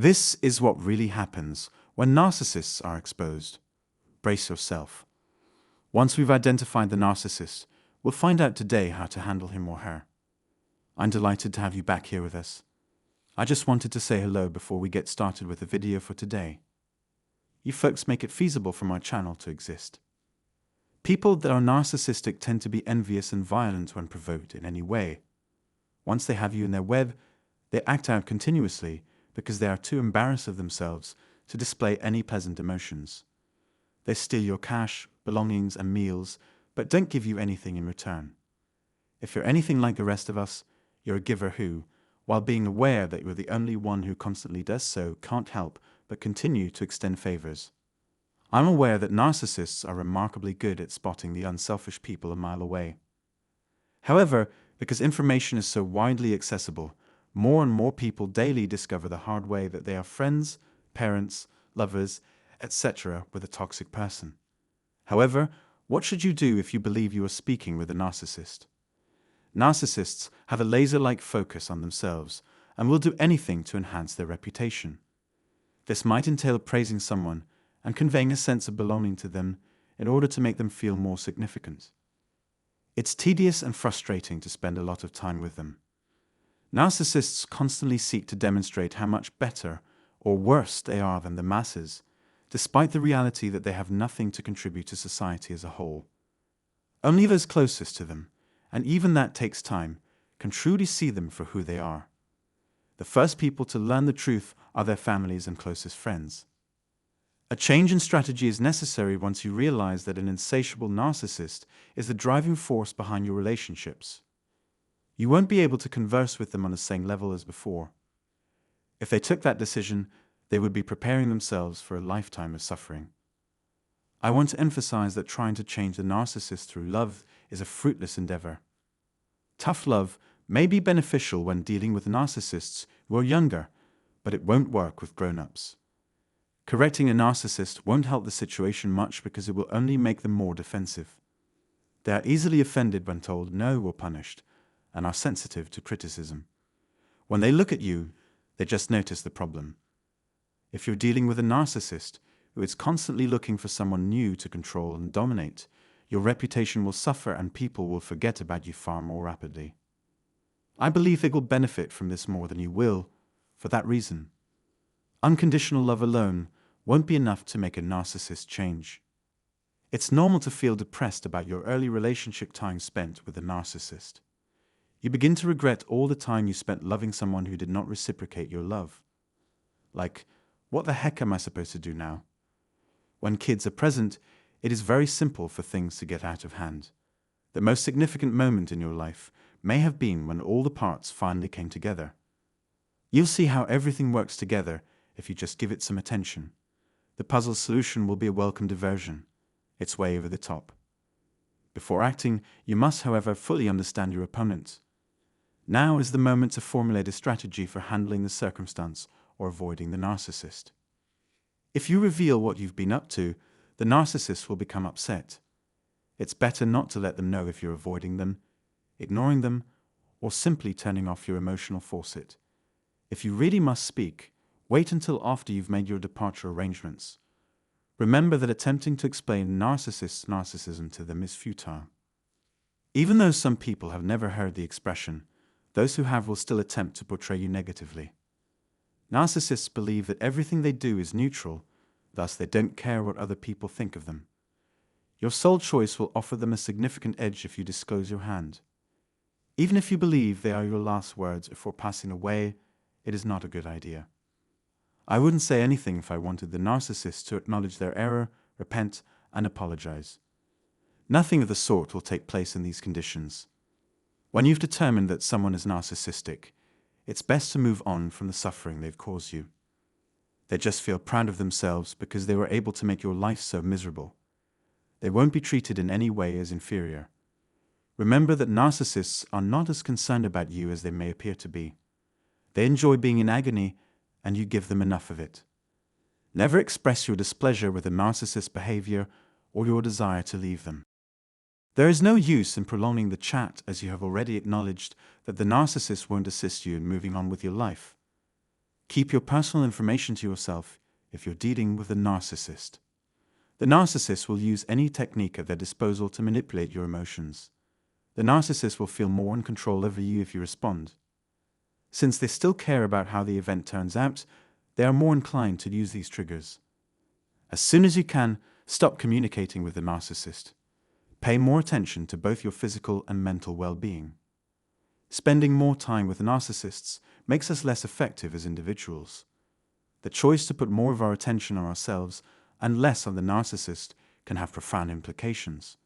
This is what really happens when narcissists are exposed. Brace yourself. Once we've identified the narcissist, we'll find out today how to handle him or her. I'm delighted to have you back here with us. I just wanted to say hello before we get started with the video for today. You folks make it feasible for my channel to exist. People that are narcissistic tend to be envious and violent when provoked in any way. Once they have you in their web, they act out continuously because they are too embarrassed of themselves to display any pleasant emotions. They steal your cash, belongings, and meals, but don't give you anything in return. If you're anything like the rest of us, you're a giver who, while being aware that you're the only one who constantly does so, can't help but continue to extend favors. I'm aware that narcissists are remarkably good at spotting the unselfish people a mile away. However, because information is so widely accessible, more and more people daily discover the hard way that they are friends, parents, lovers, etc. with a toxic person. However, what should you do if you believe you are speaking with a narcissist? Narcissists have a laser-like focus on themselves and will do anything to enhance their reputation. This might entail praising someone and conveying a sense of belonging to them in order to make them feel more significant. It's tedious and frustrating to spend a lot of time with them. Narcissists constantly seek to demonstrate how much better or worse they are than the masses, despite the reality that they have nothing to contribute to society as a whole. Only those closest to them, and even that takes time, can truly see them for who they are. The first people to learn the truth are their families and closest friends. A change in strategy is necessary once you realize that an insatiable narcissist is the driving force behind your relationships. You won't be able to converse with them on the same level as before. If they took that decision, they would be preparing themselves for a lifetime of suffering. I want to emphasize that trying to change the narcissist through love is a fruitless endeavor. Tough love may be beneficial when dealing with narcissists who are younger, but it won't work with grown-ups. Correcting a narcissist won't help the situation much because it will only make them more defensive. They are easily offended when told no or punished, and are sensitive to criticism. When they look at you, they just notice the problem. If you're dealing with a narcissist who is constantly looking for someone new to control and dominate, your reputation will suffer and people will forget about you far more rapidly. I believe they will benefit from this more than you will, for that reason. Unconditional love alone won't be enough to make a narcissist change. It's normal to feel depressed about your early relationship time spent with a narcissist. You begin to regret all the time you spent loving someone who did not reciprocate your love. Like, what the heck am I supposed to do now? When kids are present, it is very simple for things to get out of hand. The most significant moment in your life may have been when all the parts finally came together. You'll see how everything works together if you just give it some attention. The puzzle solution will be a welcome diversion. It's way over the top. Before acting, you must, however, fully understand your opponent. Now is the moment to formulate a strategy for handling the circumstance or avoiding the narcissist. If you reveal what you've been up to, the narcissist will become upset. It's better not to let them know if you're avoiding them, ignoring them, or simply turning off your emotional faucet. If you really must speak, wait until after you've made your departure arrangements. Remember that attempting to explain narcissists' narcissism to them is futile. Even though some people have never heard the expression, those who have will still attempt to portray you negatively. Narcissists believe that everything they do is neutral, thus they don't care what other people think of them. Your sole choice will offer them a significant edge if you disclose your hand. Even if you believe they are your last words before passing away, it is not a good idea. I wouldn't say anything if I wanted the narcissist to acknowledge their error, repent, and apologize. Nothing of the sort will take place in these conditions. When you've determined that someone is narcissistic, it's best to move on from the suffering they've caused you. They just feel proud of themselves because they were able to make your life so miserable. They won't be treated in any way as inferior. Remember that narcissists are not as concerned about you as they may appear to be. They enjoy being in agony, and you give them enough of it. Never express your displeasure with a narcissist's behavior or your desire to leave them. There is no use in prolonging the chat as you have already acknowledged that the narcissist won't assist you in moving on with your life. Keep your personal information to yourself if you're dealing with a narcissist. The narcissist will use any technique at their disposal to manipulate your emotions. The narcissist will feel more in control over you if you respond. Since they still care about how the event turns out, they are more inclined to use these triggers. As soon as you can, stop communicating with the narcissist. Pay more attention to both your physical and mental well-being. Spending more time with narcissists makes us less effective as individuals. The choice to put more of our attention on ourselves and less on the narcissist can have profound implications.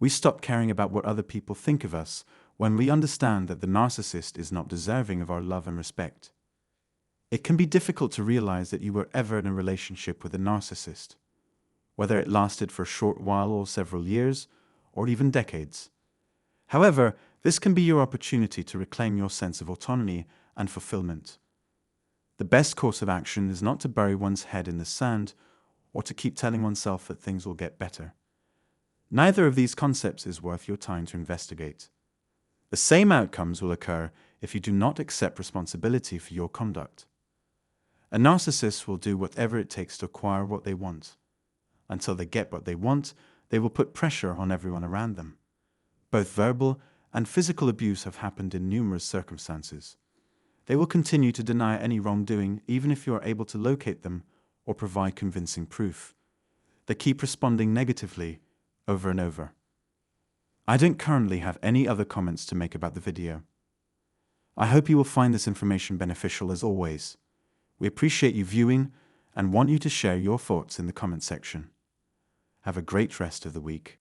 We stop caring about what other people think of us when we understand that the narcissist is not deserving of our love and respect. It can be difficult to realize that you were ever in a relationship with a narcissist, whether it lasted for a short while or several years, or even decades. However, this can be your opportunity to reclaim your sense of autonomy and fulfillment. The best course of action is not to bury one's head in the sand or to keep telling oneself that things will get better. Neither of these concepts is worth your time to investigate. The same outcomes will occur if you do not accept responsibility for your conduct. A narcissist will do whatever it takes to acquire what they want. Until they get what they want, they will put pressure on everyone around them. Both verbal and physical abuse have happened in numerous circumstances. They will continue to deny any wrongdoing even if you are able to locate them or provide convincing proof. They keep responding negatively over and over. I don't currently have any other comments to make about the video. I hope you will find this information beneficial as always. We appreciate you viewing and want you to share your thoughts in the comment section. Have a great rest of the week.